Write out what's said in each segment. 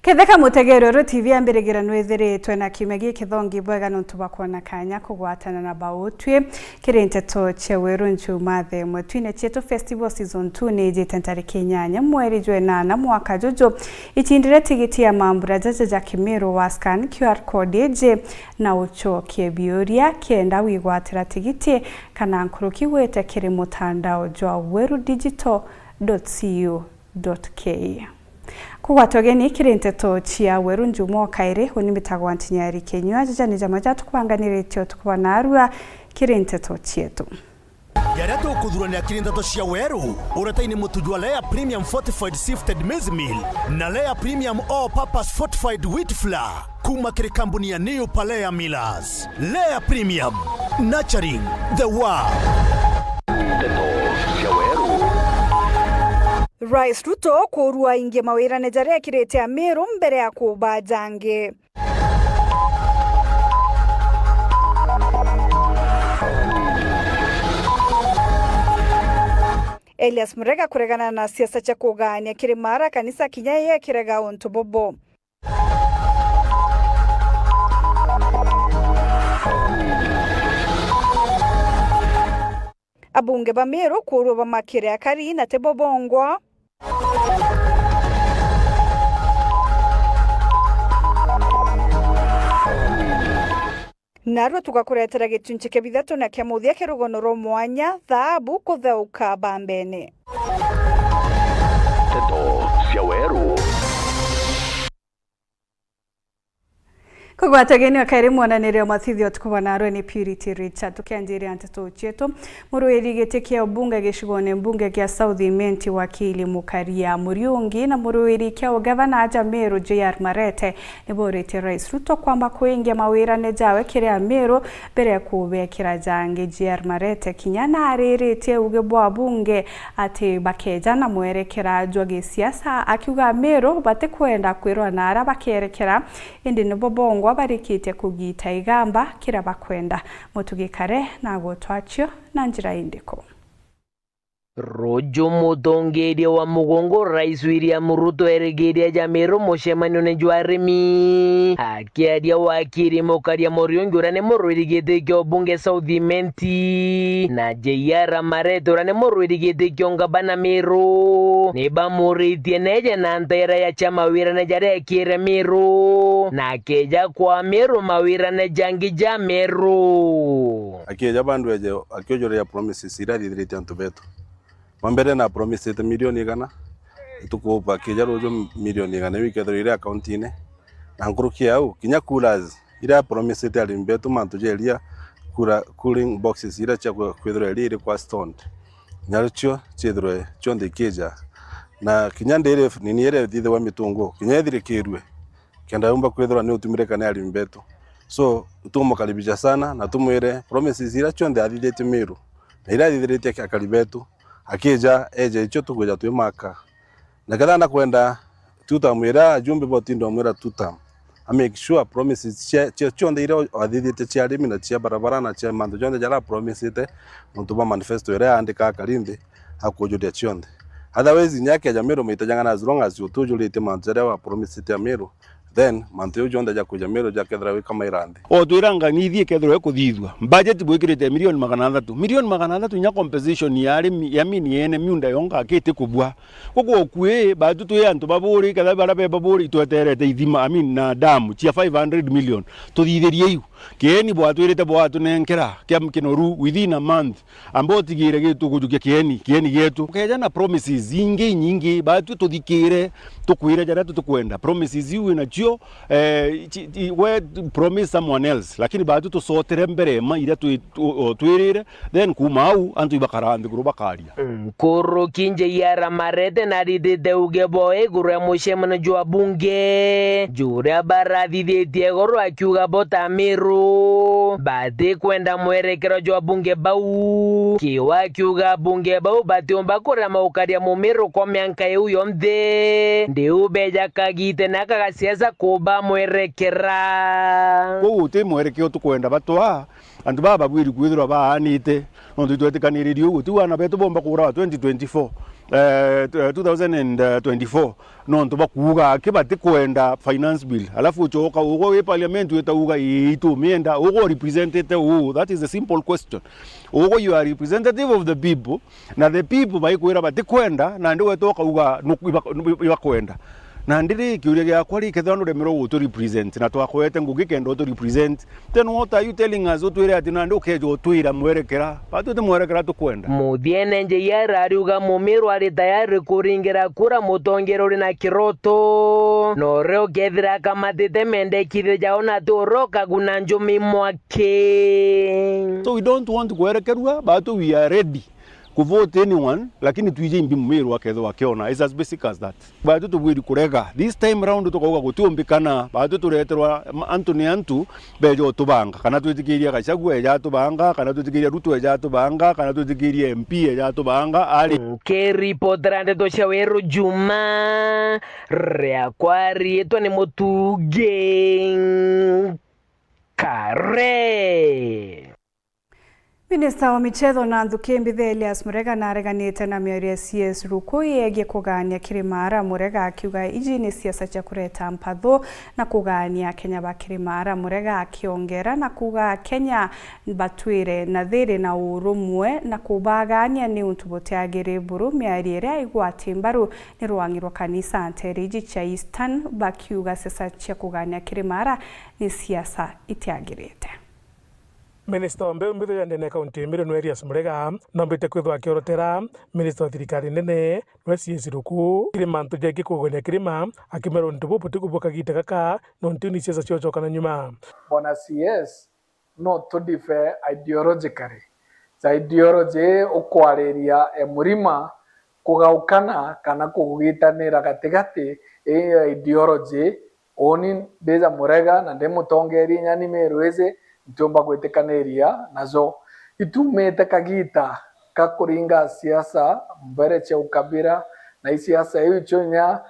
Ketheka mutegerero TV ambirigera nwethiritwe na kimegi kithongi bwega ntubakuona kanya kugwatana na bautwe kirinteto cheweru nchumathe mwetwine chetu festival season 2 neje tentari Kenya mweri jwenana mwaka jojo itindire tigiti ya mambura jaja Kimiru wa scan QR code je na ucho kiebioria kienda wigwatira tigiti kana nkuruki wete kiri mutandao jwa werudigital.co.ke Kuwatogeni kirinteto chia weru njumo kaire unimitagwa ntinyari Kenya jaja ni jamaja tukubanganire tyo tukubana arua kirinteto chietu Yareto kudhurania kirinteto chia weru urataini mutujua Lea Premium Fortified Sifted Maize Meal na Lea Premium All Purpose Fortified Wheat Flour kuma kiri kampuni ya New Palea Millers. Lea Premium, nurturing the world. Rais Ruto kurua inge mawira nejare kirete Meru mbere ya kubajange. Elias Murega kuregana na siasa cha kugania kirimara kanisa kinyaye kirega onto bobo. Abunge ba Meru kurua ba makire akari na tebobongwa. Narua tukakuretera gitunche kebithatu na kiamuthia kirugonoro mwanya thabu kutheuka bambene. Teto cia weru. Kugwatageni wakairi mwananirio mathithio tukubana arwe ni Purity Richard tukianjiri anteto chetu muruiri gitikia ubunge gishigone mbunge kia South Imenti wakili Mukaria Muriungi na muruiri kia gavana aja Meru JR Marete niborete Rais Ruto kwamba kuingia mawira nejawe kiria Meru bere ya kubekira jange JR Marete kinyana arirete ugebwa bunge ati bakeja na mwerekera jwage siasa akiuga Meru bate kwenda kwirwa nara bakerekera indi nibobongo barikite kugita igamba kira bakwenda mutugikare nago twachyo na njira indiko Rojo Muthongeria wa Mugongo Rais William Ruto eregeria Jamero mushemanio ne jwarimi akiaria wakiri Mukaria Muriungi urane muruirigite kyo bunge South Imenti na JR Marete urane muruirigite kyo ngabana Meru neba muritie neje na ntera ya chama wira ne jare kire Meru na keja kwa Meru mawira ne jangi ja Meru akieja bandu eje akiojoria promises iradi direte antubeto Mambere na promise ite milioni gana tukupa kijarojo milioni gana wikethro ire account ine na ngurukia au kinya coolers ire promise ite alimbetu mantujelia kura cooling boxes ire cha kwethro ire kwa stone nyarcho chedro chonde keja na kinyande ire nini ire thithe wa mitungo kinyethire kirwe kenda umba kwethro ni utumire kana alimbetu so tumukaribisha sana na tumwire promises ire chonde athithite Meru na ire athithite akalibetu akija eje icho tukuja twimaka na kadana kwenda tutamwira jumbe botindo mwira tutam make sure promises chonde ire athithite chia arimi na chia barabara na chia mando chonde jala promisete mutuba manifesto ire andika kalinde hakujudia chonde otherwise nyake ya Meru mitajanga as long as utujulite manzere wa promisete ya Meru then manteyo jonda ja kuja Meru ja kethra kama irande o twiranga ngithie kethro ekuthithwa budget bwikirite milioni 300 milioni 300 nya compensation ya mini ene miunda yonga akite kubwa koko kwe batu to antu baburi kada barabe baburi tweterete ithima na damu chia 500 million tuthithirie iu kieni bwatwirite bwatu nenkera kia mkinoru within a month ambo tigire gitu kujukia kieni gitu keja na promises nyingi batu tuthikire tukwire jara tukwenda promises iu na chio we promise someone else lakini batu tusotere mbere ma ira twirire then kumau antu ibakarande guru bakaria koro kinje yara Marete na ridite ugeboe guru mushemano jwa bunge jure barathi thietie goro akiuga bota Meru bate kwenda mwerekero jwa bunge bau kiwa kiuga bunge bau bate omba kora Mukaria Meru kwa mianka yuyo mde ndeu beja kagite na kagasiasa kuba mwerekera ute mwerekeo tukwenda batwa antu baba bwiri kwithira baanite ondu twetikaniririo ugu tu wana betu bomba kura 2024 2024 nonto bakuga ke batikwenda finance bill alafu uchoka ugo we parliament wetauga itu mienda ugo represented who. That is a simple question. Ugo you are representative of the people na the people baikwira batikwenda na ndi wetoka uga nukwenda na ndiri kiuria gya kwari kethano remero uto represent na twakwete ngugi kendo to represent, then what are you telling us utwire ati na ndo kejo twira mwerekera patu te mwerekera tukwenda muthiene nje yarariuga mumiru ari tayari kuringira kura mutongero na kiroto no reo kethira kamatite mendekithia jao na toroka kuna njumi mwake. So we don't want kuerekerwa but we are ready to vote anyone, lakini tuije imbi mumiru waketho wakiona. It's as basic as that. Bado tubwiri kurega this time round tukoga gutumbikana bado tureterwa Antu bejo tubanga kana twitikiria Gachagua eja tubanga kana twitikiria Ruto eja tubanga kana twitikiria MP eja tubanga ali ke reporterande to Shaweru Juma rea kwari eto ni mutuge kare. Minista wa michezo na Nthuki Mbithe Elias Murega nareganite na mĩario CS Rukui yegie kugania Kirimara. Murega akiuga iji ni siasa cia kureta mpatho na kugania Kenya ba Kirimara. Murega akiongera na kuga Kenya batwire na thiri na urumwe na kubagania ni untu boteagire buru. Mĩario ĩrĩa igwati mbaru ni rwangirwo kanisa Anteriji cha Eastern bakiuga siasa cia kugania Kirimara ni siasa itiagirite. Minister wa Mbithe ya ndene kaunti Mireno Elias Murega nombite kwithwa akiorotera minister wa thirikari nene CS Ruku Kirima ntu jeki kugonya Kirima akimero ntubu putikuboka gitaka no ntuni siasa ciochokana nyuma. Bona CS no to differ ideologically. Za ideology ukwariria murima kugaukana kana kugitanira gatigati ideology oni beza Murega na ndemutongeri nyani merweze ntomba gwetekaneria nazo itumete kagita kakuringa siasa mbere cha ukabira na siasa hiyo chonya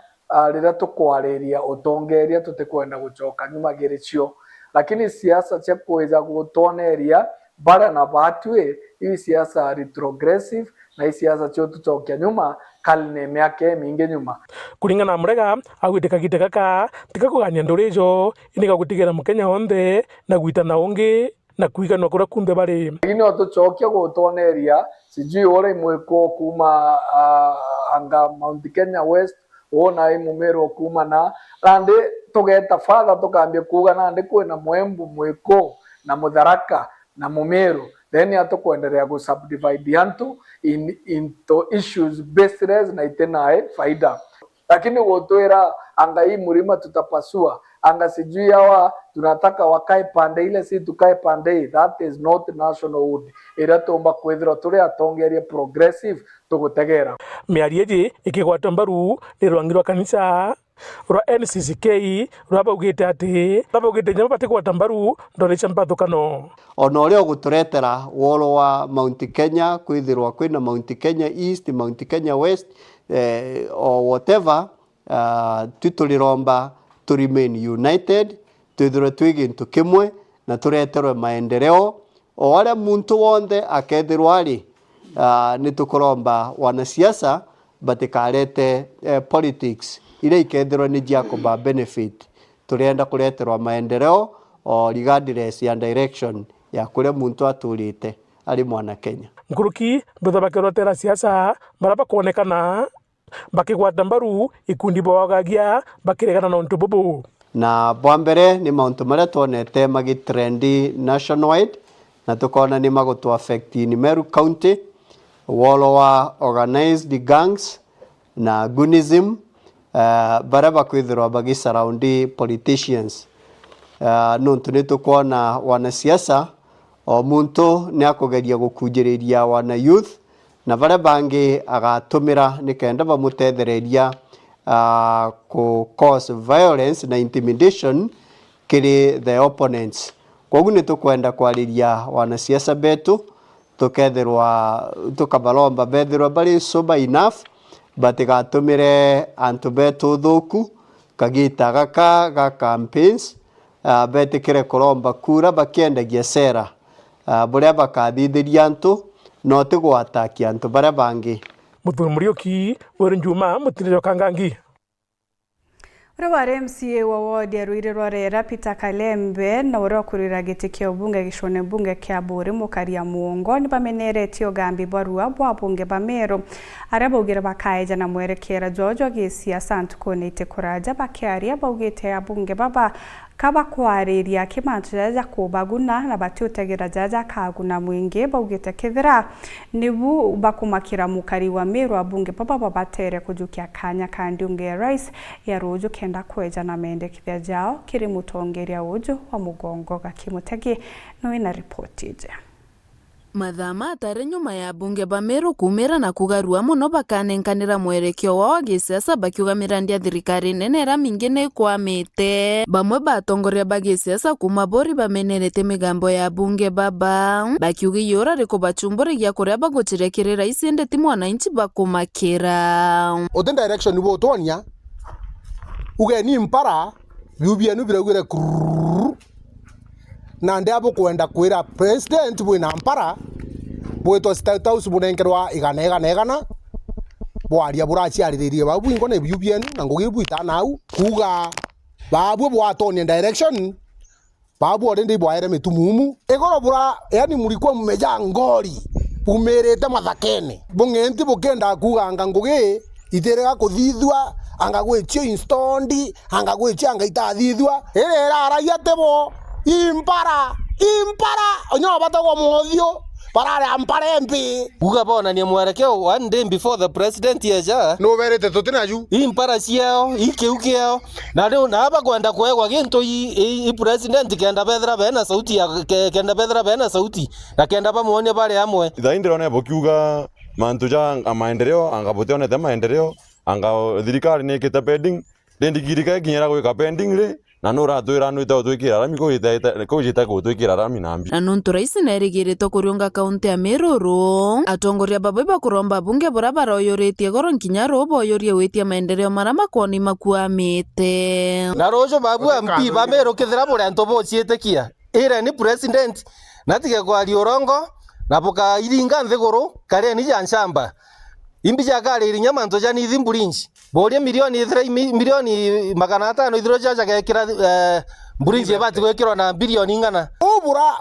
rira tukwariria utongeria tutikwenda gucoka nyuma gerecio, lakini siasa cha kuweza gutoneria bara na batwe hii siasa retrogressive na hii siasa cho tucokia nyuma kalne miaka mingi nyuma. Kuringana na Murega agwiteka giteka tikakugania ndurijo iniga gutigera Mukenya onthe na gwitana ungi na kuigana kura kumbe bari ino tucokia gutoneria sijui ore mweko kuma anga Mount Kenya West ona imumero kuma na rande tugeta father tukambia kuga nande kwena mwembu mweko na Mutharaka na Mumeru then atukuendelea ku subdivide antu into issues baseless na itenae faida, lakini wotwera anga hii mlima tutapasua anga sijui hawa tunataka wakae pande ile si tukae pande. That is not national wood. Ira tomba kwethira turi atongeria progressive tugutegera miario ji ikigwata mbaru ni rwangirwa kanisa rwa NCCK rwabaugite ati babaugite nyama batigwata mbaru ndorecha mpathukano ona uria guturetera wolo wa Mount Kenya kwithirwa kwina Mount Kenya East, Mount Kenya West or whatever tutuliromba to remain united twithirwe twigintu kimwe na tureterwe maendeleo o aria muntu wonde akethirwa ari ni tukuromba wanasiasa batikarete politics ile ikethirwa ni jacoba benefit turienda kureterwa maendeleo o regardless ya direction ya kuria muntu aturite ari mwana Kenya. Nkuruki betha bakirotera siasa baraba kuonekana bakigwata mbaru ikundi bawagagia bakiregana na ntububu na bwambere ni mauntu maria tuonete magitrendi nationwide na tukona ni magutu affect ni Meru County wolo wa organized gangs na gunism baraba kwithirwa bagi surround politicians nuntu ni tukona wanasiasa o muntu ni akugeria gukujiriria wana youth na bare bangi agatumira nikenda bamutethereria ku cause violence na intimidation kiri the opponents. Koguo ni tukwenda kwariria wanasiasa betu tukethirwa tukabalomba bethirwa bari sober enough batigatumire antu betu thuku kagita ga campaigns betikire kuromba kura bakiendagia sera buria bakathithiria antu no tigwatakia antu baria bangi. Muthuri Muriuki were Njuma Mutirijo Kangangi. Ura MCA wa ward ya Ruire Rwarera Peter Kalembe na ura kurira giti kia ubunge gishone bunge kia Buri Mukaria Muongo ni bamenereti ogambi barua bwa bunge bamero araba ugira bakaeja na mwerekera Jojo gisia santu kone ite kuraja bakiaria baugite ya bunge baba kaba kwariria kimantu jaja kubaguna na batiutegera jaja kaguna mwingi baugite kithira nibu bakumakira mukari wa meru abunge baba babatere kujukia kanya kandi unge rais ya Ruju kenda kweja na mende kithia jao kiri mutongeria uju wa mugongo gakimutegi no ina ripoti je. Mathama atare nyuma ya bunge bamero kumera na kugarua muno bakanenkanira mwerekeo wao gisiasa bakiugamira ndia thirikari nene era mingine kwamite bamwe batongoria bagisiasa kuma Bori bamenerete migambo ya bunge baba bakiugi yora riko bachumbore gya kuria bagochirekera isende timu wananchi bakumakira oten direction ni botonia ugeni mpara biubienu biragwira na ndabo kwenda kwira president bwina mpara bweto State House bunenkerwa igana bwaria burachiariririe babu ingo ne biubienu na ngugibu itanau kuga babu bwatonia direction babu orende bwaere mitumumu egoro bura yani mulikuwa mmeja ngori bumerete mathakene bungenti bukenda kuga ngugi iterega kuthithwa anga gwechio instondi anga gwechio anga itathithwa erera arayatebo impara onyo batagwa muthio parare ampare mpi uga bona ni mwerekeo one day before the president yeja no verete totinaju impara ciao ikiukeo na leo na aba kwenda kwegwa ginto i president kenda bethra bena sauti ya kenda bethra bena sauti na kenda bamuone bale amwe thaindiro ne bokiuga mantu ja maendeleo anga botione te maendeleo anga thirikari ni kita pending ndigirika kinyera gwika pending ri na nura twira no ita twikira rami ko ita ko twikira rami nambi na nonto rais na erigirito kuriunga kaunti ya Meruru atongoria babu bakuromba bunge barabara oyoretie goro nkinyaro boyorie wetie maendeleo marama kwoni makuamite na rojo babu MP ba Meru kithira bure anto bociitekia ira ni president natige kwa liorongo na boka iringa nthiguru kare ni janshamba imbi jakare irinya manto jani thimburinji boria milioni 500 ithiro jaja gekira mburinji bati gwekirwa na bilioni ngana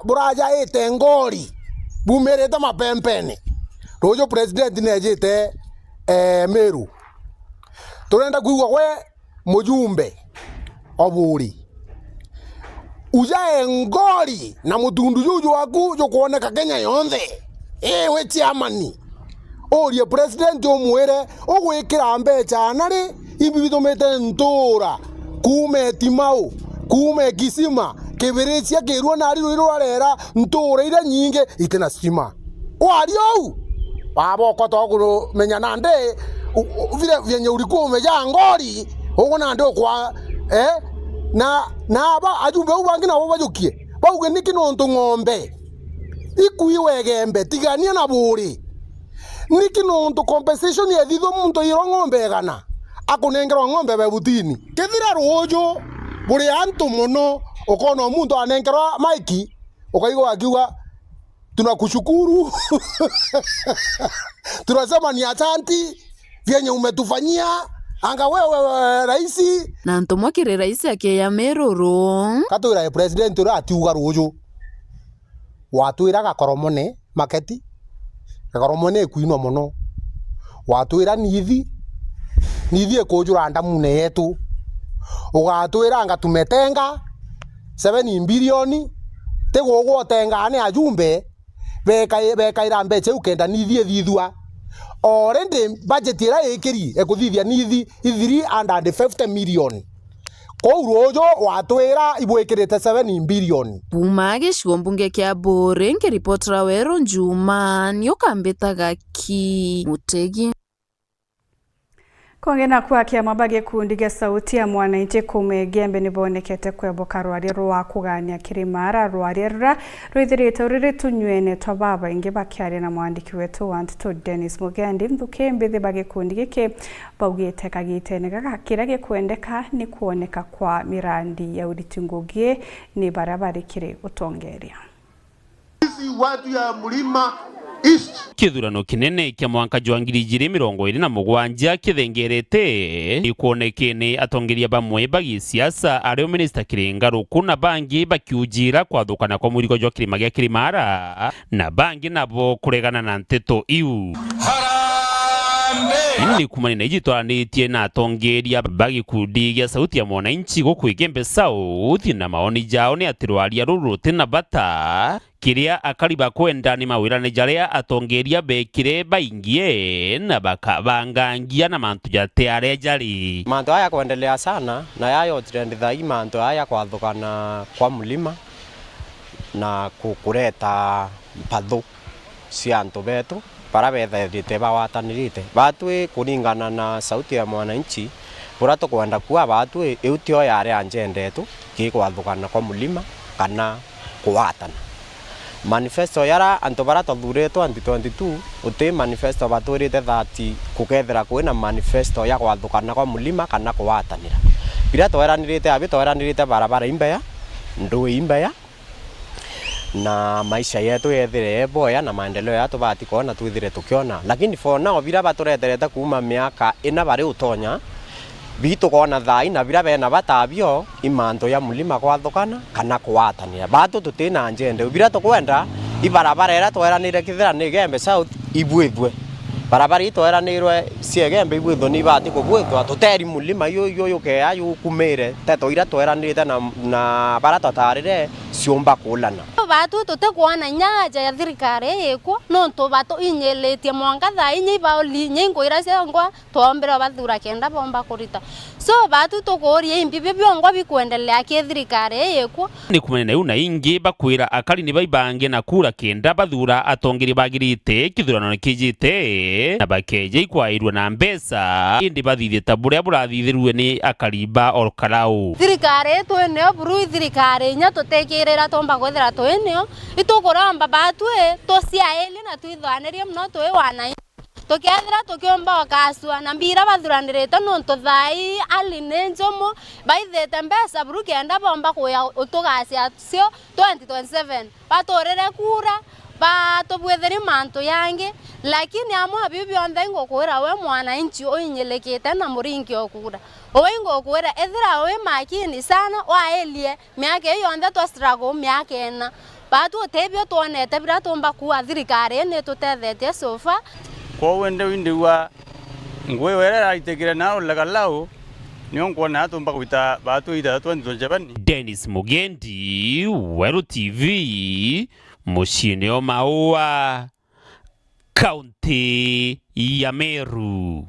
buraja ete ngori bumerete mapempene rojo president nejete Meru turenda kuigwa gwe mujumbe oburi uja ngori na mutundu juju waku jo kuoneka Kenya yonthe we chiamani orie president omwere ogwikira mbecha nari imbi bitumete ntura kume timau kume kisima kibiricia kirwo nari ruiro arera ntura ira nyinge itena stima wario babo koto menya nande vile vyenye ulikuwa umeja ngori uko nande kwa na ba ajumbe ubangi na bajukie bauge nikino nto ngombe ikuiwe gembe tigania na buri nikino nto compensation ya thitho muntu iro ngombe gana akunengerwa ngombe bebutini kethira rojo buri antu muno ukono muntu anengerwa maiki ukaigwa akiwa tunakushukuru tunasema ni asante vyenye umetufanyia anga wewe raisi na ntomwakire raisi ake ya Meruru katwira president ura atiuga rojo watwira gakoromone maketi gakoromone kuinwa muno watwira nithi ekujura ndamune yetu ugatwira anga tumetenga 7 bilioni tegwo tenga ne ajumbe bekaira mbeche ukenda nithi thithwa already budget ira ikiri ekuthithia nithi 350 million kourojo watwira ibwekirite 7 billion Puma gicigo mbunge kia Buri nkiripotera Weru Njuma niukambitaga ki Mutegi Kongena kwa kia mabage kuundiga sauti ya mwananchi kumegembe nibonekete kweboka rwari rwa kugania kirimara rwari rra rwithirite ruri tunywene twababa inge bakiari na mwandiki wetu Wantitu Dennis Mugendi mthukembe thibage kuundigike baugite kagitene gakira gikwendeka ni kuoneka kwa mirandi ya uritingugie ni barabara kire utongeria sisi watu ya mlima East. Kithurano kinene kia mwanka jwa 2027 kithengerete ikuonekene atongeria bamwe bagi siasa ario Minister Kirenga Ruku na bangi bakiujira kwathukana kwa murigo jwa kirima gia Kirimara na bangi nabo kuregana na nteto iu ni kumanina ijitwaranitie na atongeria bagikundi gia sauti ya mwananchi gukwigembe South na maoni jao ni atirwaria ruru tina bata kiria akariba kwenda ni mawirane jaria atongeria bekire baingie na bakabangangia na mantu jate aria jari mantu haya kuendelea sana na yayo trenditha hii mantu haya kwathukana kwa mlima na kukureta mpathu cia antu betu para betherite bawatanirite batwe kuringana na sauti ya mwananchi bora tukwenda kuwa batwe eutio yare anjendetu kikwathukana kwa mlima kana kuwatana manifesto yara antu bara tuthuretwo 2022 uti manifesto baturite thati kugethera kwina manifesto ya kwathukana kwa mlima kana kuwatanira bila tweranirite abi tweranirite barabara imbeya ndui imbeya na maisha yetu yethire boya na maendeleo yetu bati kuona twithire tukiona lakini for now bila batureterete kuma miaka ina bari utonya bitu kuona thai na bila bena batabio imanto ya mlima kwathukana kana kuwatanira batu tutina njende bila tukwenda ibarabara era tweranire kithira ni Gembe South ibwithwe barabara itweranirwe ciegembe ibwithwe ni bati kubwithwa tuteri mlima yo ke ayu kumire teto ira tweranirite na bara tatarire ciumba kulana batu tutekuona nyaja ya thirikari yiko nonto batu inyeletie mwanka thai nyi baoli nyingwira ciongwa tuombera bathura kenda bomba kurita so batu tukuria imbibi byongwa bikuendelea ki thirikari yiko ni kumenena una ingi bakwira akali ni baibange na kura kenda bathura atongeri bagirite kithurano kijite na bakeje ikwairwa na mbesa indi bathithie taburia burathithirwe ni akariba orkarau thirikari twene buru thirikari nya tutekirira tomba gwethera twenio itukuramba batwe tociaeli na twithanirie mno twi wana tukethira tukiomba wakasua na mbira bathuranirite nontu thai aline njomo baithete mbesa buru kenda bomba kuya utugacia cio 2027 batorere kura batubwetheri mantu yangi lakini amwe bibi onthe ngokwira we mwananchi uinyelekete na muringi okura owe ngokwira ethira we makini sana waelie miaka iyo onthe twa struggle miaka ena batu tebio tuonete bira tumba kuwa thirikari ni tutethetie sofa kwa wende windiwa ngwe werera itekire nao lagalau niyo nkuona atumba kuita batu ita 2027 Dennis Mugendi Weru TV mushine o Maua kaunti ya Meru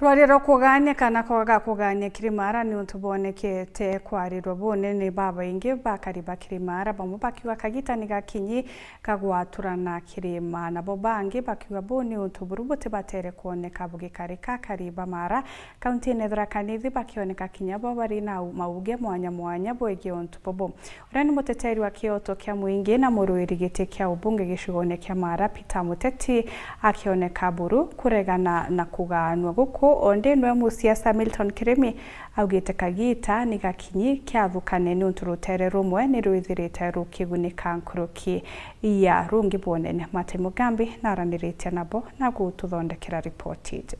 rwariro kugania kana kwaga kugania Kirimara ni utubonekete kwarirwa bone ni baba ingi bakariba Kirimara bamwe bakiwa kagitani gakinyi kagwaturana Kirima nabo bangi bakiwa bone utuburubote batere kuoneka bugikari kakariba Mara kaunti nedra kanithi bakioneka kinyabo bari na mauge mwanya bwege ontubobo urani muteteri wa Kyoto kya mwingi na muruirigite kya ubunge gishigone kya Mara Peter Muteti akioneka buru kuregana na kuganwa guko onde nwe musiasa Milton Kiremi augite kagita ni gakinyi kyathukane ni unturutere rumwe ni ruithirite rukiguneka nkuruki ya rungi bonene Mate Mugambi naranirite nabo na gututhondekera report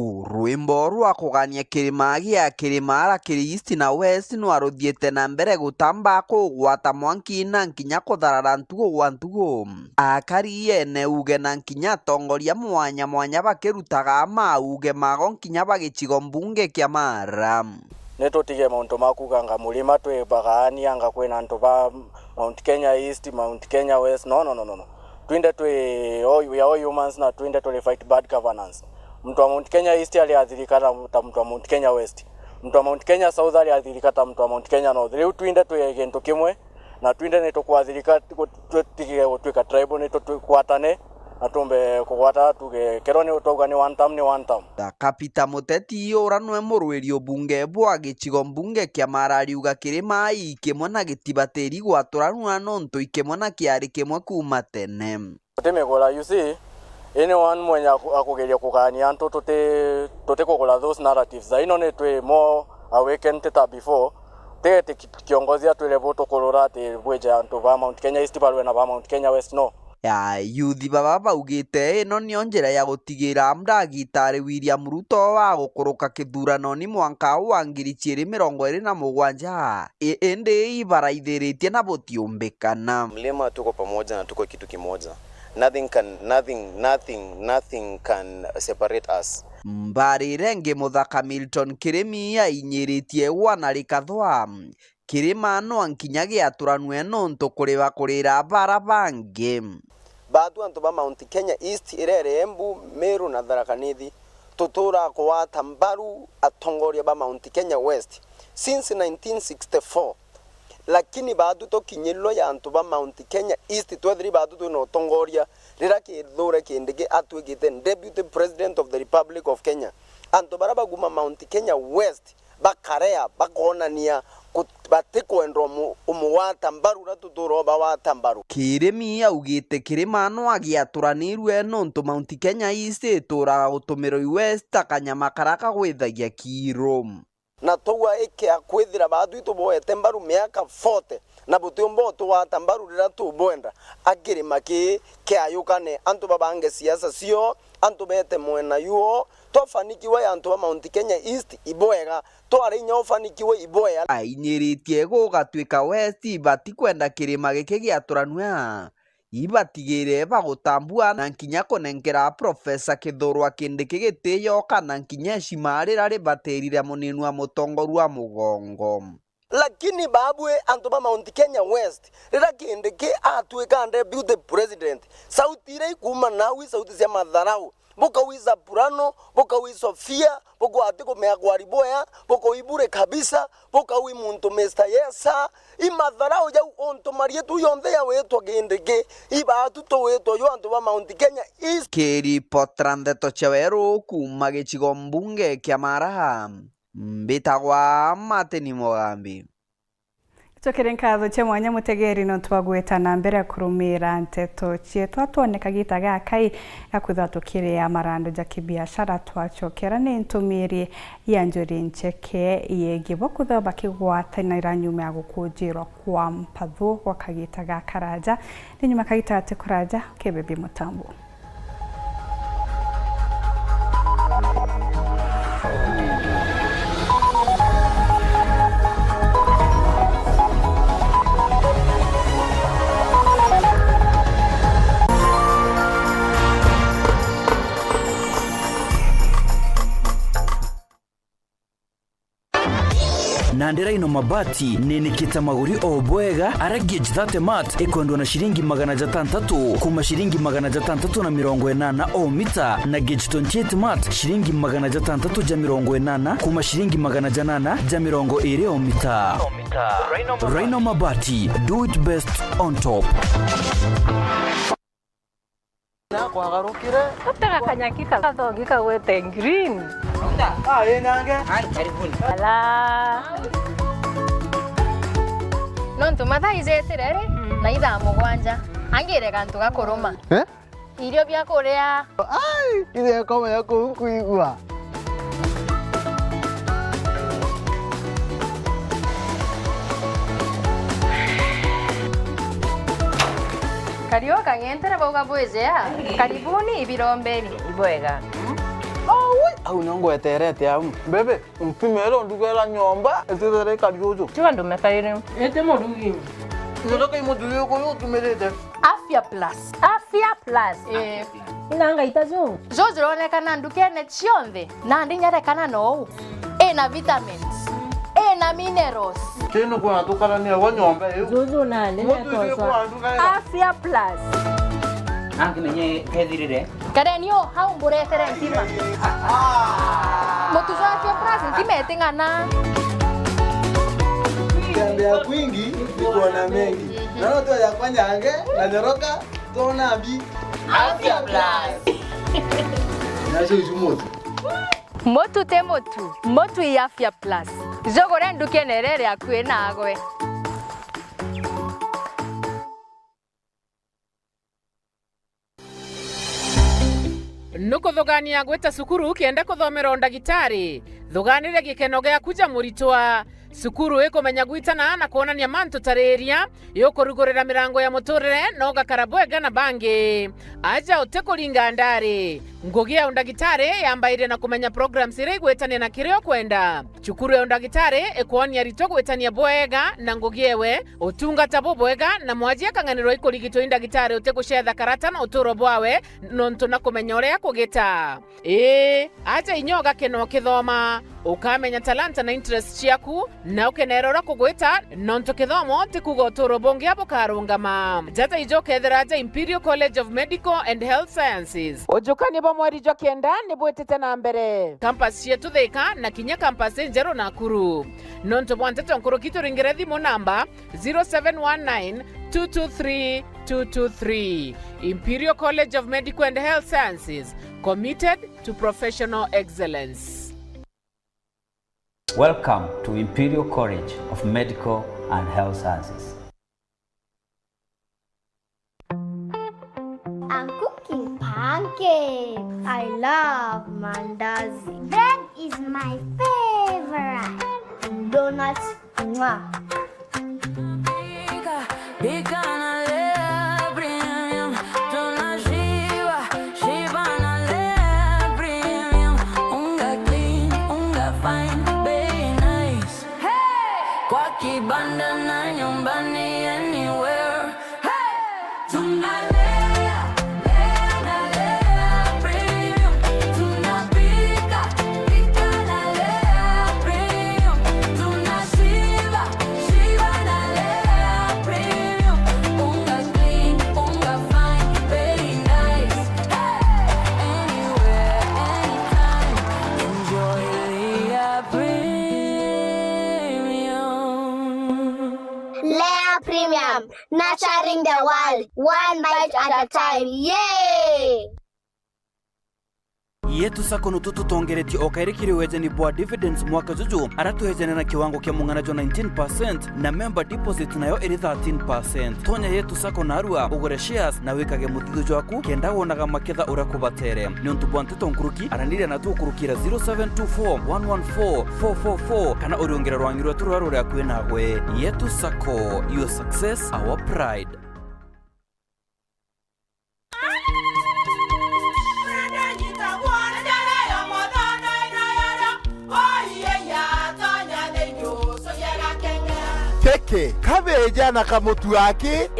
rwimbo rwa kugania Kirima gia Kirimara kiri East na West no aruthiete na mbere gutamba kugwata mwanki na nkinya kutharara ntugo gwa ntugo akari ene uge na nkinya tongoria mwanya bakirutaga mauge mago nkinya bagicigo mbunge kia Mara netutige maunto makuganga mulima twebagani anga kwena antu ba Mount Kenya East Mount Kenya West no twinde we are humans na twinde fight bad governance. Mtu wa Mount Kenya East aliathirika na mtu wa Mount Kenya West. Mtu wa Mount Kenya South aliathirika na mtu wa Mount Kenya North. Leo twinde twegento kimwe na twinde neto kuathirika tutige twika tribal neto kwatane atumbe kugwata tuge keroni utoga ni one time Kapita Muteti uranwe murwiri obunge bwa gicigo mbunge kia Mara ariuga Kirima ikimwe na gitibateri gwaturanwa nonto ikimwe na kiari kimwe kuma tene temegola you see anyone mwenye akugeria kugania antu tote kugula those narratives ino ne twe more awakened than before te kiongozi atwele voto kolora te bweja antu ba Mount Kenya East balwe na ba Mount Kenya West no Yuthi baba baugite ino nio njira ya gutigira Ndagitari William Ruto wa gukuruka kithurano ni mwanka wa 2027 indi ibaraithiritie na butiumbikana. Mlima tuko pamoja na tuko kitu kimoja. Nothing can separate us. Mbarire ngi muthaka Milton Kirimi ainyiritie wanarikathwa Kirima no ankinya giaturanwe nonto kuriba kurira bara bangi. Batu antu ba Mount Kenya East irere Embu Meru na Tharaka Nithi tutura kwa Tambaru atongoria ba Mount Kenya West since 1964. Lakini badu to kinyelo ya antu ba Mount Kenya East twethiri badu to no tongoria rira kithura kindike atwigite Deputy President of the Republic of Kenya antu baraba guma Mount Kenya West bakarea bakonania batikwendro umuwa Tambaru na tuturoba wa Tambaru. Kirimi augite Kirima no agiaturanirwe nonto Mount Kenya East itura gutumiro West akanyama karaka gwithagia kiro na towa eke akwithira badu ituboe Tambaru miaka 40 na butumbo to wa Tambaru rira tuboenda Kirima ke ayukane antu babange siasa sio antu bete mwena yuo tofanikiwe antu ba Mount Kenya East iboega to arinya ofanikiwe iboya ainyiritie gugatwika West ibati kwenda Kirima giki giaturanwa ibatigire bagutambua na nkinya kunenkera Profesa Kithurwa kindiki gitiyo kana nkinya cimarira ribatirire muninu wa mutongoru wa mugongo. Lakini babwe antu ba Mount Kenya West rira kindiki atwika Deputy President sautire kuma nawi sauti cia matharau boka wiza Purano boka wi Sofia boko atiko meagwari boya boko ibure kabisa boka wi muntu Mr. Yesa imatharau ya onto marietu yonthe ya wetu kindiki iba tuto wetu yo antu ba Mount Kenya East. Keri potrande to chawero kuma gichigo mbunge kya Maraha mbitagwa Mateni Mugambi. Tukire nkatho cha mwanya mutegeri no twagwetana mbere ya kurumira nteto cietu tuoneka gita gakai yakwitha tukire ya marando ja kibiashara twachokera ni ntumiri ya Njuri Ncheke yegibo kutha bakigwatanira nyuma ya gukujirwa kwa mpathu wa kagita gakaraja ni nyuma kagita ate kuraja kebebi mutambo. Nandera ino mabati nenikita maguri obwega aragie jithate mat ekondwa na shilingi 600 kuma shilingi 680 o mita na gauge 28 mat shilingi 680 kuma shilingi 820 o mita. Rhino mabati, do it best on top. Na kwa garukire utaka kanyakika kathongika wete green nange ala nontu mathaizetirere na itha mugwanja angire kantu gakuruma irio bya kuria ile kama yako kuigwa Karioka ngentera boga bwezea karibuni ibirombeni ibwega au nongo eterete au bebe mpimero ndugela nyomba etere kariojo chwa ndo mekaire ete modugi ndoka imodugi ko tumelete Afya Plus inanga itazo zozironekana ndukene cionthe na ndinyareka no ena vitamins ena minerals teno kwa tukalania wa nyomba hiyo zozo nane Afya Plus menye kethirire karenio hau mburetere ntima mutuzo Afya Plus ntimetingana tembea kwingi nikuona mengi naona tu ya kwanyange na nyoroka tona bi Afya Plus nacho ijumoto motu te motu ya Afya Plus zogore ndukenerere akwe nagwe nukuthugania gwita cukuru ukienda kuthomera ndagitari thuganire gikeno gia kuja muritwa sukuru ikumenya gwitana na kuonania mantu tareria yukurugurira mirango ya muturire no gakarabwega na bangi aja utekuringa ndari ngugi ya undagitari yambaire na kumenya programs ire gwetania na kirio kwenda cukuru ya undagitari ikuonia rito gwetania bwega na ngugi ewe utungata bwega na mwajia kanganiro ikurigito indagitari utekuchetha karata na uturo bwawe nontu na kumenya uria kugita aja inyoga keno kithoma ukamenya talanta na interest ciaku na ukenerora kugwita nontu kithomo tikuga uturo bongi abo karungama jata ijoke theraja Imperial College of Medical and Health Sciences ujukani bo mweri jo kenda ni bwetete na mbere campus yetu Thika na kinya campus Njero Nakuru nontu bwantete nkuru kitu ringire thimu namba 0719 223 223 Imperial College of Medical and Health Sciences, committed to professional excellence. Welcome to Imperial College of Medical and Health Sciences. I'm cooking pancakes. I love mandazi. Bread is my favorite. Donuts, mwah. Bandana nyumbani anywhere. Hey! Premium. Tunapika na lea premium. Tunashiba na lea premium. Unga clean, unga fine, very nice. Hey! Anywhere, anytime, enjoy Lea Lea Premium, nurturing the world, one bite at a time. Yay! yetu sako nututu tongereti okairikiri wejeni bwa dividends mwaka juju aratu hejene na kiwango kia munganajo 19% na member deposit nayo iri 13%. Tonya yetu sako narua ugure shares na wikage muthido jwaku kenda wonaga maketha urakubatere niontu bwantete nkuruki aranire na tu kurukira 0724114444 kana uriongera rwangirwa turarore akwena gwe yetu sako, your success our pride. Keke, kabeja na kamutu yake?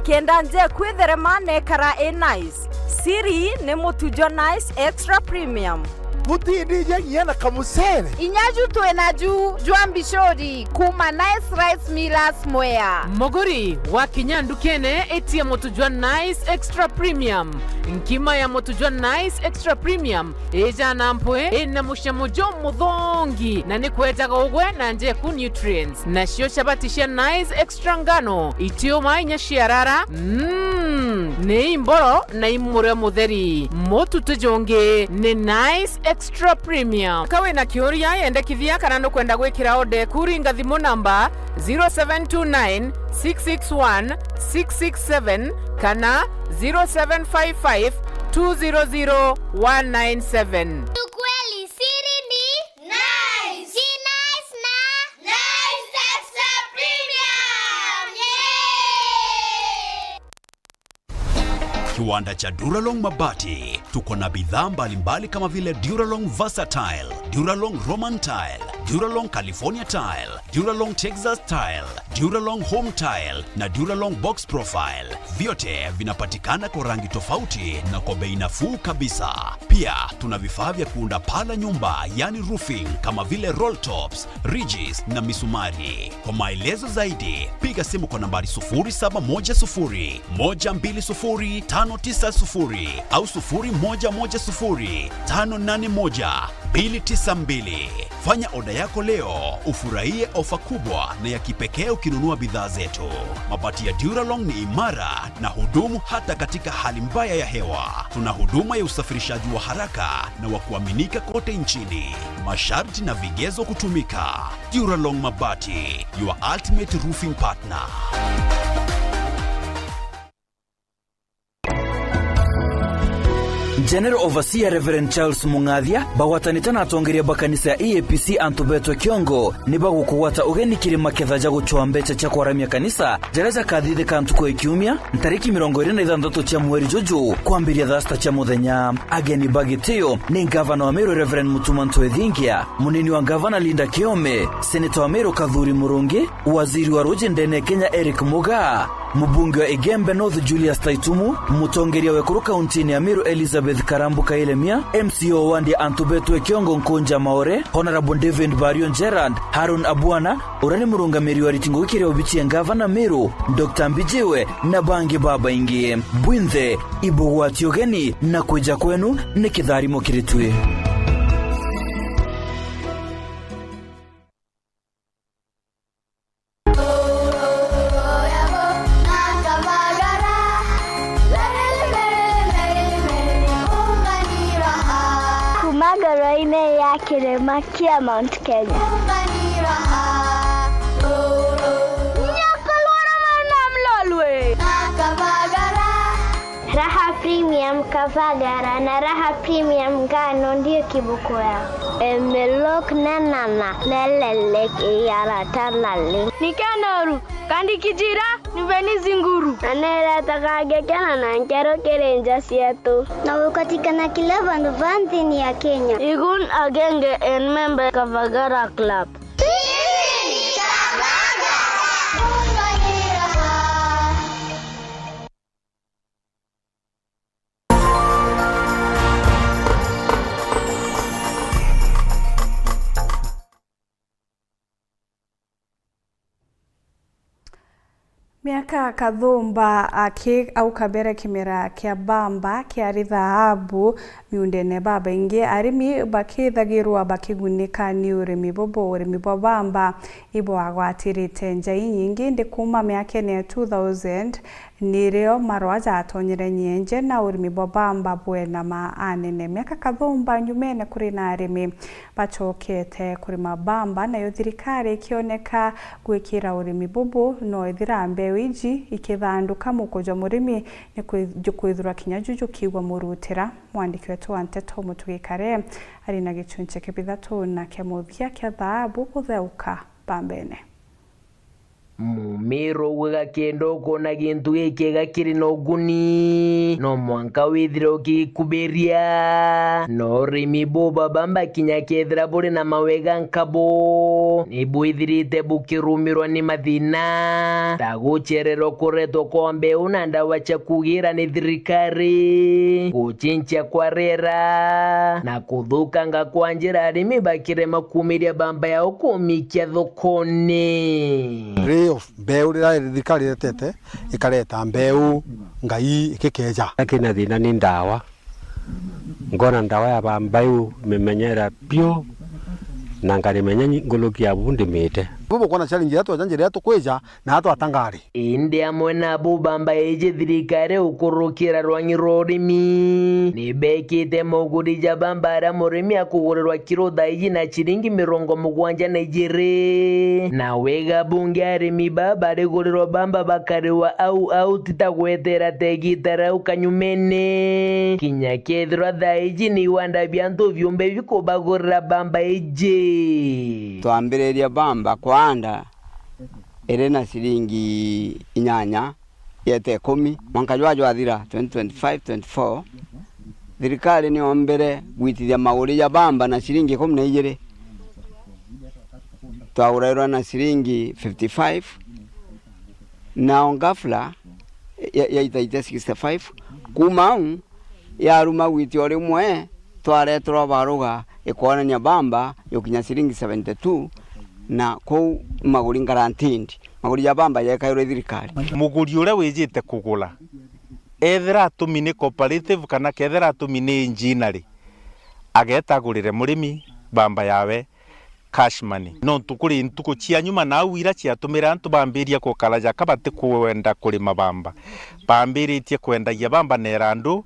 Kenda nje kwitherema nekara nice. Siri ne mutujo nice extra premium. Mutindi nyenye na kamusere. Inyaju tuenaju juambishori kuma nice rice millers mwea. Moguri wa kinyandu kene eti ya motujwa nice extra premium. Nkima ya motujwa nice extra premium eja nampwe ena mushamujo mudhongi na nikweta ugwe na nje ku nutrients na shio shabatisha nice extra ngano itio mainya shiarara ne imboro na imure mutheri motu tujonge ne nice extra premium kawe na kioria yende kithia kana no kwenda gwikira ode kuringa thimu namba 0729 661 667 kana 0755 200 197. Ukweli siri ni nice. Ji nice na nice extra premium. Yay! Kiwanda cha Duralong Mabati tuko na bidhaa mbalimbali kama vile Duralong Versatile, Duralong Roman Tile, Duralong California Tile, Duralong Texas Tile, Duralong Home Tile na Duralong Box Profile. Vyote vinapatikana kwa rangi tofauti na kwa bei nafuu kabisa. Pia tuna vifaa vya kuunda pala nyumba, yani roofing, kama vile roll tops, ridges na misumari. Kwa maelezo zaidi, piga simu kwa nambari 0710 120 590 au 0110 581 292. Fanya oda yako leo, ufurahie ofa kubwa na ya kipekee ukinunua bidhaa zetu. Mabati ya Duralong ni imara na hudumu hata katika hali mbaya ya hewa. Tuna huduma ya usafirishaji wa haraka na wa kuaminika kote nchini. Masharti na vigezo kutumika. Duralong Mabati, your ultimate roofing partner. General Overseer Reverend Charles Mungathia bagwatanite na atongeria bakanisa ya EAPC Antubeto Kiongo ni bagukuwata ugeni kirima kethaja guchwa mbecha cha kwaramia kanisa jereza kathithe kantuko ikiumia ntariki 26 cha mweri Juju kwambiria thasta cha muthenya. Ageni bagitio ni gavana wa Meru Reverend Mutuma Ntwethingia, munini wa gavana Linda Kiome, senator wa Meru Kathuri Murungi, waziri wa Roji Ndene Kenya Eric Mugaa, mbunge wa Igembe North Julius Taitumu, mutongeria wekuru kauntini ya Meru Elizabeth Karambuka Ilemia, MCO wandi Antubeto Kiongo Nkonja Maore, Honorable David Barion Gerard, Harun Abwana, urani murungamiri wa ritingo wikiri obichi ya gavana Meru, Dr. Mbijiwe na bangi baba ingie. Bwinthe, ibo watiogeni na kuja kwenu ni kidharimo kiritwe. Magaraine ya kirema kia Mount Kenya. Raha Premium Kavagara na Raha Premium Ngano ndio kibuko yao. Emelok nanana nelelek yara tanale. Nikanoru kandi kijira niveni zinguru. Anera takage kana na nkero kerenja sietu. Na ukatikana kila vanti ya Kenya. Igun agenge en member Kavagara Club. Miaka kathumba au kabere kimera kia bamba kia rithahabu miundene baba ingi arimi bakithagirwa bakigunika ni urimi bobo urimi bwa bamba ibo agwatirite njai nyingi ndi kuma miaka ne 2000 nirio marwaja atonyere nyenje na urimi bwa bamba bwena maanene miaka kathumba nyumene kuri na arimi bachokete kuri mabamba na yo thirikari kioneka gwikira urimi bobo no ithirambe wiji ikithanduka mukoja murimi ni kwithura kinyajuju kiwa murutira. Mwandiki wetu wa Nteto Mutugikare ari na gichunche kibithatu na kemuthia kia thahabu kutheuka bambene. Mumiro wega kendo kona gintu giki gakiri no guni no mwanka withire ukikuberia no rimi boba bamba kinya kethira buri na mawega nkabo ni bwithirite bukirumirwa ni mathina tagucherero kureto kombe unanda wacha kugira ni thirikari guchincha kwa rera na kuthukanga kwa njira rimi bakire makumiria bamba ya ukumikia thokoni. Mbeu rira thirikari retete ikareta mbeu ngai ikikeja lakini thina ni ndawa ngona ndawa ya bambaiu memenyera pio na ngarimenya ngulukia bundi mite bubo kona challenge yatu ajanjira yatu kweja na hatu atangari indi amwena bubamba eje thirikari ukurukira rwanyi rorimi ni bekite mugurija bambara murimi akugurirwa kiro thaiji na chiringi 70 na ijiri na wega bunge arimi baba rigurirwa bamba bakariwa au titagwetera tegitara ukanyumene kinya kethira thaiji ni wanda byantu vyumbe vikobagurira bamba eje twambireria bamba kwanda erena siringi inyanya yete 10 mwaka jwa thira 2025-24 thirikari ni ombere gwitithia maguri ya bamba na siringi 12 twagurairwa na siringi 55 na ongafla yaitaite 65 kumau yaruma gwitio rimwe twaretwa baruga ikonania bamba yokinya siringi 72 na kou maguri guaranteed maguri ya bamba yekairwe thirikari muguri ure wijite kugula ethera atumine cooperative kana kethera atumine enginery agetagurire murimi bamba yawe cash money no tukuri ntuko cia nyuma na wira cia tumira antu bambiria kokalaja kabate kuwenda kuri mabamba bambiritie kwendagia bamba nerandu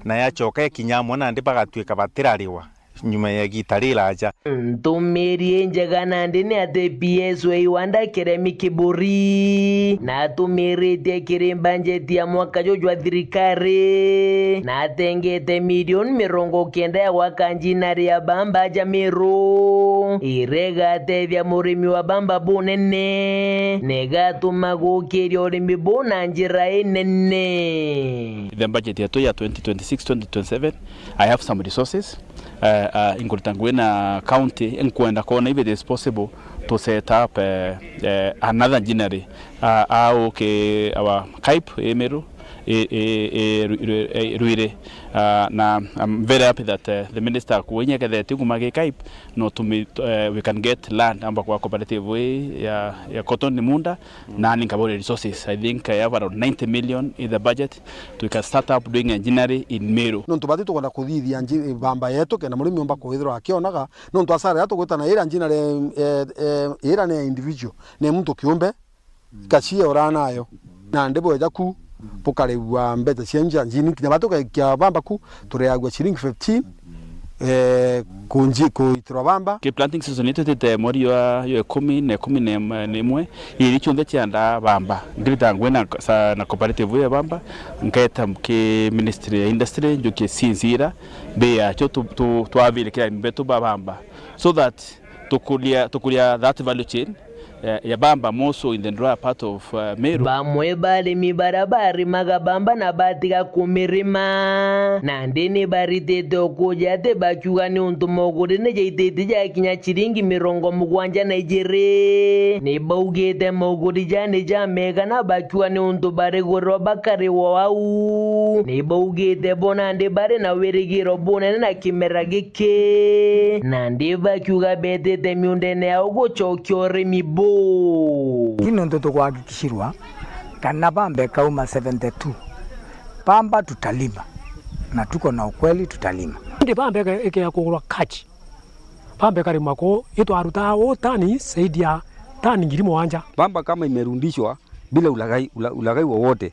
na yachoka kinyamwe na ndi bagatwika batirariwa nyuma ya gitari raja ntumirie njega nandi ni ati PSO iwanda kiremi kiburi na tumirite kiri banjeti ya mwaka jojwa thirikari na tengete milioni 90 ya wakanjinari ya bamba Jamiru irega tethia murimi wa bamba bunene negatuma gukiria urimi buna njira inene. The budget ya 2026-2027 I have some resources in Kurtangwena County nkwenda kuona if it is possible to set up another engineering our Cape Emeru Ruire na I'm very happy that the minister kuwenye kadheti kumage Cape no to we can get land amba kwa cooperative way ya cotton munda na nikabore resources. I think I have around 90 million in the budget to can start up doing engineering in Meru. No tubati tukona kuthithia bamba yetu kena murimi omba kuithirwa akionaga no twasara yato gwitana ira engineering ira ne individual ne mtu kiumbe kachia oranayo na ndebo yaku pokale wa mbete chenja njini kinya batoka kya bamba ku tureagwa shilingi 15 kunji ku itrobamba ke planting season itete mori ya 10 ili chonde chanda bamba ngirita ngwena na cooperative ya bamba ngeta ke ministry ya industry njoke sinzira be ya cho tu avile kila mbeto bamba so that tukulia that value chain ya bamba moso in the drier part of Meru. Bamwe bali mi barabari magabamba na batika kumirima na ndini baritete okuja te bakyuga ni untumoguri ne jaitete ja kinya chiringi 70 Nigeria ni baugete moguri jane ja mega na bakyuga ni untu bare goro bakari wau ni baugete bona ndi bare na werigiro bona na kimera gike na ndi bakyuga betete miundene ya ugochokyore mibo kino ndoto kuhakikishirwa kana bambe kauma 72 pamba tutalima na tuko na ukweli tutalima ndi bambe eke ya kugura kachi bambe kari mako ito aruta o tani zaidi ya tani 7,000 bamba kama imerundishwa bila ulagai wowote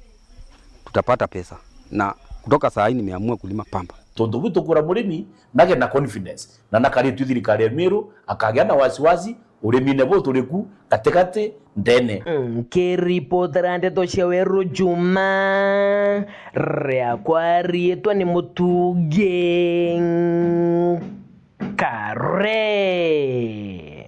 tutapata pesa na kutoka saa hii nimeamua kulima pamba tondu gutukura murimi nage na confidence na nakari tuthirikari ya Meru akagya na wasiwasi uremine bo turiku katekate ndene keripotrande tosheweru Juma rea kwari etwa ni mutuge kare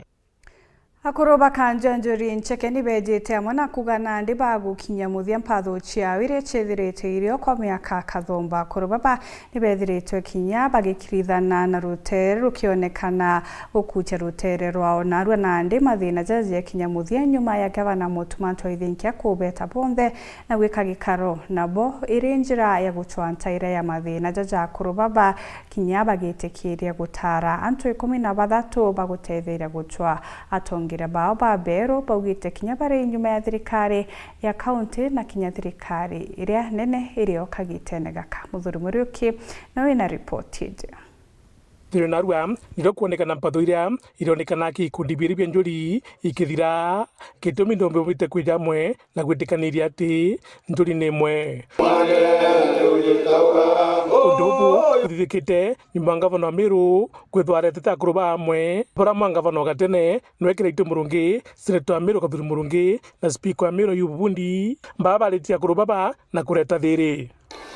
akoroba kanjanjori ncheke ni bejete amona kugana ndi bagu kinyamuthia mpatho ciao iria cethirite irio kwa miaka kathomba akoroba ba ni bethiritwe kinya bagikirithana na rutere rukionekana gukucha rutere rwao narua na ndi mathina jaji kinyamuthia nyuma ya gavana Mutumanto ithinkia kubeta bonthe na gwika gikaro nabo iri njira ya guchwantaira ya mathina jaja akoroba ba kinya bagitikiria gutara antu 13 bagutetheira guchwa atongira bao ba Beru baugite kinya bare nyuma ya thirikari ya county na kinya thirikari iria nene irio kagite negaka muthuri muriuki na wina report ije Thiro narua niro kuonekana mpatho iria ironekana kikundi biri bya njuri ikithira gitumi ndombe bite kwijamwe na gwitikaniria ati njuri nemwe Udobu thithikite nyumba ngavana wa Meru kwithwara teta kuruba amwe bora mwangavana gatene nwekira itu murungi senator Meru Kathuri Murungi na speaker wa Meru Yubundi mbaba letia kuruba na kureta thiri.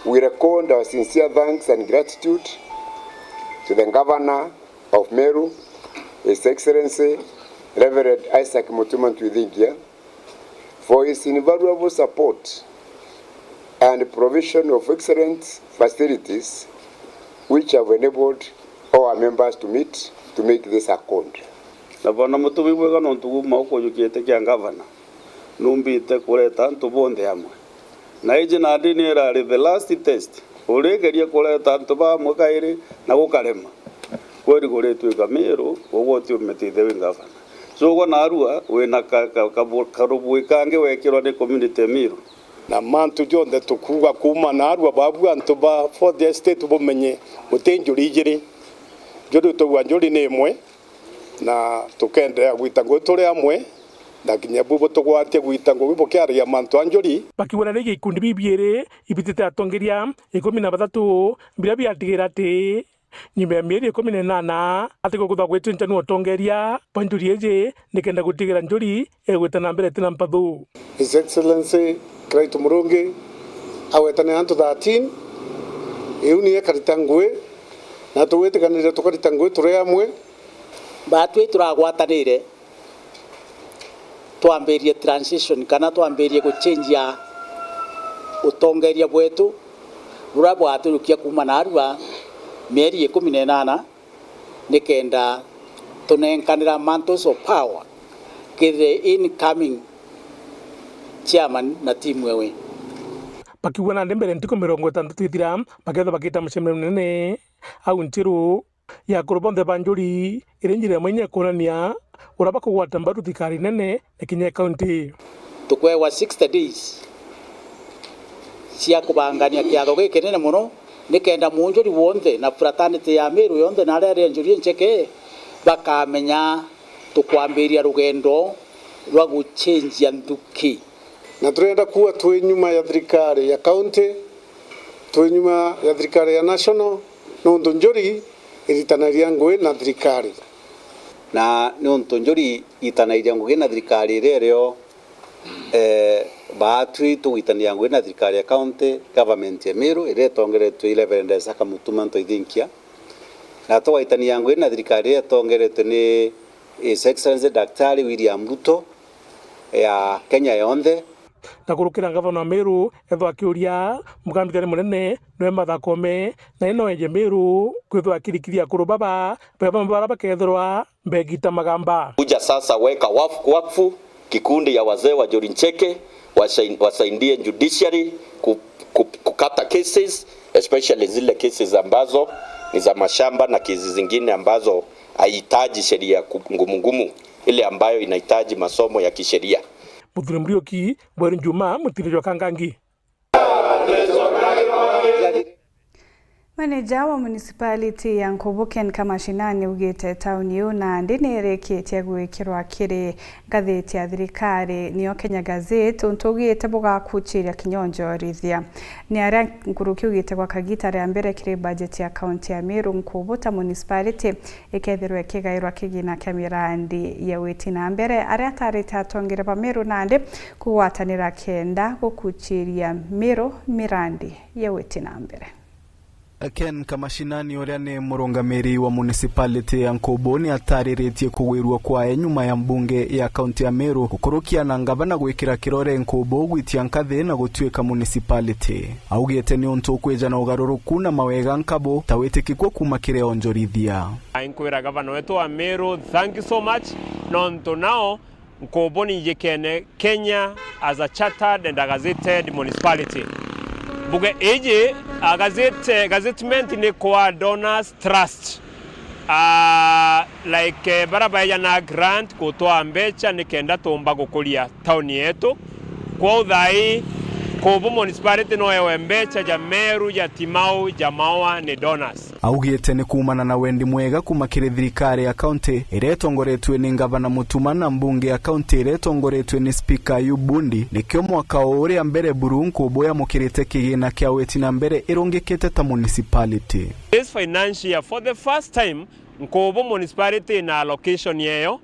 We record our sincere thanks and gratitude to the Governor of Meru, His Excellency Reverend Isaac Mutumanto Ithinkia, for his invaluable support and provision of excellent facilities which have enabled our members to meet to make this accord. Na bona mutumi mwega no ntuguma ukuyukite kya Governor numbite kureta antu bonthe amwe na ije na ndini erari the last test uregeria kureta antu ba mukairi na gukarema kweri guretwika Meru ugoti umetithe wi Governor so gona arua wina karubu ikange wekirwa ni community Meru na mantu jonde tukuga kuma na arua babu antu ba for the state bumenye mutenjuri igiri jodo tugwa njuri nemwe na tukendea gwitango turi amwe na kinya bubo tugwatie gwitango bibokiari ya mantu anjuri bakiwona rege ikundi bibiere ibitete atongeria 13 bila biatigira ati nyuma ya mieri 18 atiko kutha gwitwinja ni utongeria panjuri eje nikenda gutigira njuri egwitana mbere tina mpathu. His Excellency Kraito Murungi awetane antu 13 iuni ekaritangwe na tuwitikanire tukaritangwe turi amwe batwe turagwatanire twambirie transition kana twambirie guchenjia utongeria bwetu rura bwaturukia kuma narua mieri 18 nikenda tunenkanira mantles of power kire incoming chairman na timu wewe pakiwa na mbere ntiko 60 ithira baketha bakita mucembe munene au ntiru ya kurubonde banjuri irenjire mwenye konania uraba kugwata mbaru thikari nene ekinye county tukwewa 60 days cia kubangania kiatho giki nene muno nikenda munjuri wonde na fraternity ya Meru yonde na rere njuri ncheke bakamenya tukwambiria rugendo rwa guchenjia nduki na turenda kuwa twi nyuma ya thirikari ya county twi nyuma ya thirikari ya national no njuri iritanaria ngwe na thirikari na nonto njuri itanairia ngugi na thirikari rero batwi tugitania ngwe na thirikari ya county government ya Meru iretongeretwe 11 saka mutumanto ithinkia na twaitania ngwe na thirikari iretongeretwe ni His Excellency Daktari William Ruto ya Kenya yonthe na kurukira gavana Meru etho akiuria mugambithani munene nwe mathakome na ino eje Meru kwitho akirikiria kurubaba baba bakethirwa mbegita magamba kuja sasa weka wakfu kikundi ya wazee wa Jorincheke wasaidie judiciary kukata cases especially zile cases ambazo ni za mashamba na kesi zingine ambazo haihitaji sheria ngumu ile ambayo inahitaji masomo ya kisheria. Muthure Murioki Bweri Njuma mutirirwa Kangangi. Maneja wa municipality ya Nkobo Ken Kamashinani ugite tauni yo na ndinereketie gwikirwa kiri ngatheti ya thirikari niyo Kenya Gazette untugite bugakuchiria kinyonjorithia ni aria nkuruki ugite kwa kagita ya mbere kiri budget ya county ya Meru Nkobo ta municipality ikethirwe kigairwa kigina kya mirandi ya witi na mbere aria tarita atongire ba Meru nande kugwatanira kenda gukuchiria Meru mirandi ya witi na mbere. Ken Kamashinani uria ni murungamiri wa municipality ya Nkobo ni atariretie kugwirwa kwa nyuma ya mbunge ya county ya Meru gukurukia na ngavana gwikira kirore Nkobo gwitia nkathi na gutwika municipality augite ni untu kweja na ugaruruku na mawega nkabo tawitikikwo kuma kireo njorithia inkwira gavana wetu wa Meru thank you so much nonto now Nkobo ni jekene Kenya as a chartered and a gazetted municipality buge eje gazettement ni kwa donors trust like barabara na grant kutoa mbecha nikenda tomba gukuria town yetu kwa udhai Nkobo municipality no yewe mbecha ja Meru ja Timau ja Maua ni donors augite ni kumana na wendi mwega kuma kiri thirikari ya county iretongoretwe ni ngavana Mutuma na mbunge ya county iretongoretwe ni speaker Yubundi nikyo mwaka uria mbere buru Nkobo ya mukirite kigina kya weti na mbere irongekete ta municipality. This financial year for the first time Nkobo municipality na allocation yeyo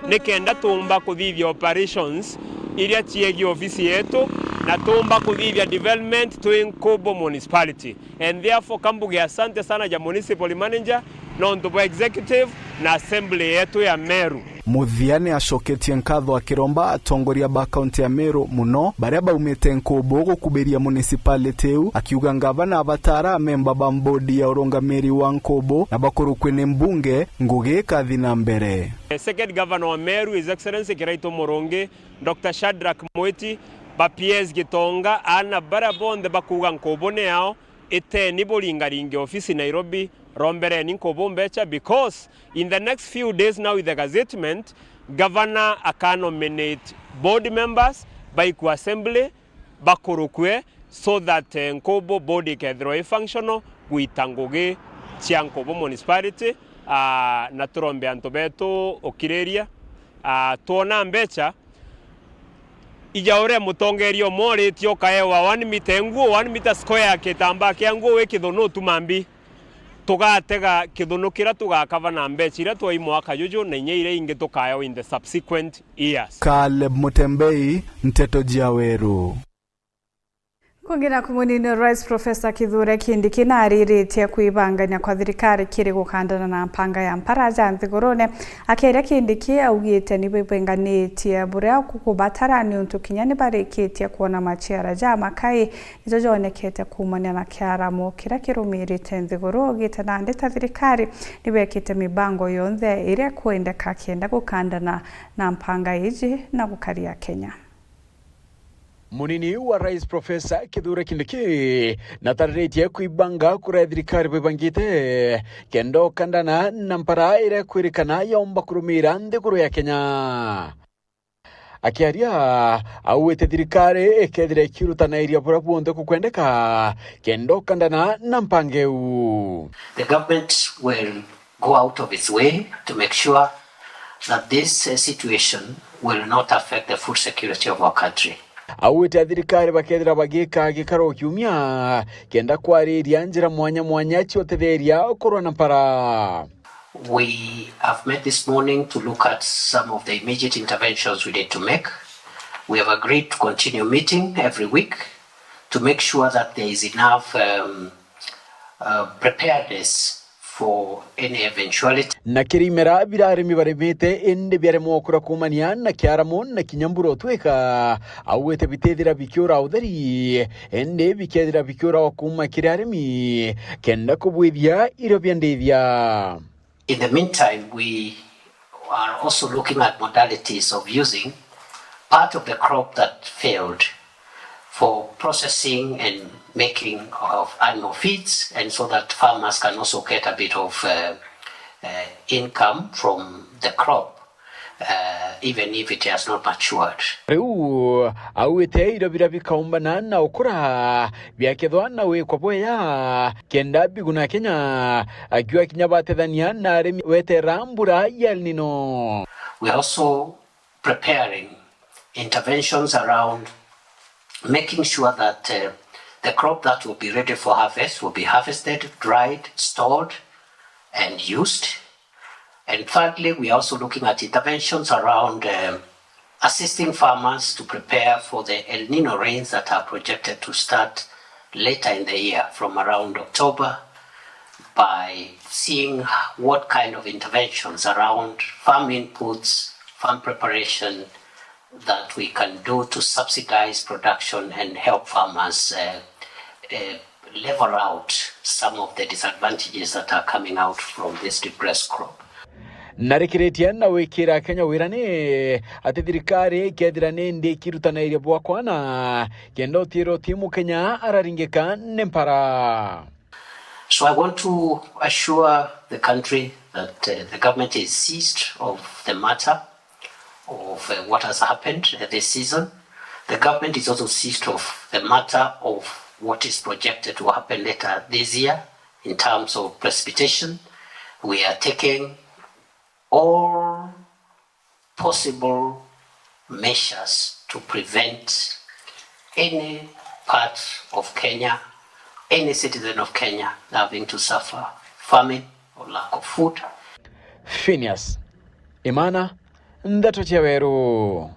nikenda tumba kuthithia operations iria tiegi ofisi yetu na tumba kuthithia development to Nkobo municipality and therefore kambuge asante sana ja municipal manager na ntubo executive na assembly yetu ya Meru. Muthiani acoketie nkatho akiromba atongoria ba county ya Meru muno baria baumite Nkobo gukuberia municipality eu akiuga ngavana abatara memba ba mbodi ya urungamiri wa Nkobo na bakurukwe ni mbunge ngugi kathi na mbere. Second governor wa Meru His Excellency Kraito Murungi Dr. Shadrack Mwiti ba PS Gitonga ana barabonde bakuga Nkobo ne yao ite nibolingaringe ofisi Nairobi rombere ni Nkobo mbecha because in the next few days now with the gazettement governor can nominate board members by ku assembly bakurukwe so that Nkobo body kedro functional guitangoge cia Nkobo municipality na turombe antobeto okireria tuona mbecha ijaure mutongerio moretio kaewa 1 meter nguo 1 meter square kitamba kia nguo wekitho no tumambi tugatega kithuno kira tugakava na mbeca iria twai mwaka juju na inya iria ingi tukayo in the subsequent years. Caleb Mutembei, Nteto Jaweru. Kungina kumunini Rais Professor Kithure Kindiki nariritie kuibangania kwa thirikari kiri gukandana na mpanga ya mparaja nthigurune akeria Kindiki augite ni bibenganitie buria kukubatarani untu kinyani barikitie kuona machiara ja makai ijojonekete kumania na kiaramo kira kirumirite nthiguru ugite na ndeta thirikari nibekite mibango yonthe ire kuendeka kienda gukandana na mpanga iji na gukaria Kenya. Munini wa Rais Professor Kithure Kindiki natarĩtie kuibanga kura thirikari bibangite kendo kandana na mpara ire kwirikana yomba kurumira nthiguru ya Kenya. Akiaria auite thirikari ikethire kirutana iria bura buonde kukwendeka kendo kandana na mpangeu. The government will go out of its way to make sure that this situation will not affect the food security of our country. Auite thirikari bakethira bagika gikaro kiumia kenda kwariria njira mwanya ciotetheria ukorwa na mpara. We have met this morning to look at some of the immediate interventions we need to make. We have agreed to continue meeting every week to make sure that there is enough preparedness for any eventuality. Na kirimera birarimi barimite indi byaremo okura kumania na kiaramo na kinyamburo tweka awete bitethira bikyora udari indi bikethira bikyora okuma kirarimi kenda kubwithia iro byandithia. In the meantime, we are also looking at modalities of using part of the crop that failed for processing and making of animal feeds, and so that farmers can also get a bit of income from the crop, even if it has not matured. Riu awite iro bira bikaumbana na ukura byakethwa na we kwa boya kenda biguna Kenya akiwa kinyabatethania na arimi wete rambura ya El Nino. We are also preparing interventions around making sure that the crop that will be ready for harvest will be harvested, dried, stored, and used. And thirdly, we are also looking at interventions around assisting farmers to prepare for the El Nino rains that are projected to start later in the year, from around October, by seeing what kind of interventions around farm inputs, farm preparation, that we can do to subsidize production and help farmers level out some of the disadvantages that are coming out from this depressed crop. Narikiretia na wikira Kenya wirane ati thirikari kethira ndi kirutana iria bwa kwana kendo tiro timu Kenya araringika nempara. So I want to assure the country that the government is seized of the matter of what has happened this season. The government is also seized of the matter of what is projected to happen later this year in terms of precipitation. We are taking all possible measures to prevent any part of Kenya, any citizen of Kenya having to suffer famine or lack of food. Phineas Imana, Nteto Jaweru.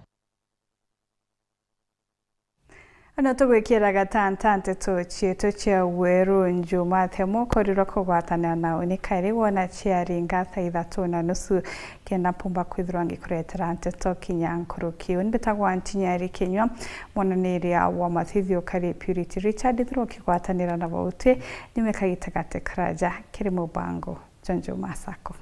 Ano tugwikira gatantante Nteto Jaweru njuma themo koriro kugwatana nao ni kairi wona chiaringa thaa 3:30 kenda pumba kwithirwa ngikuretera Nteto kinyankuru kiu nibitagwa Ntinyari Kinyua monaniria wa mathithio kari Purity Richard thiro kigwatanira na bote nimekagitagate kraja kiri mubango Jonjo Masako.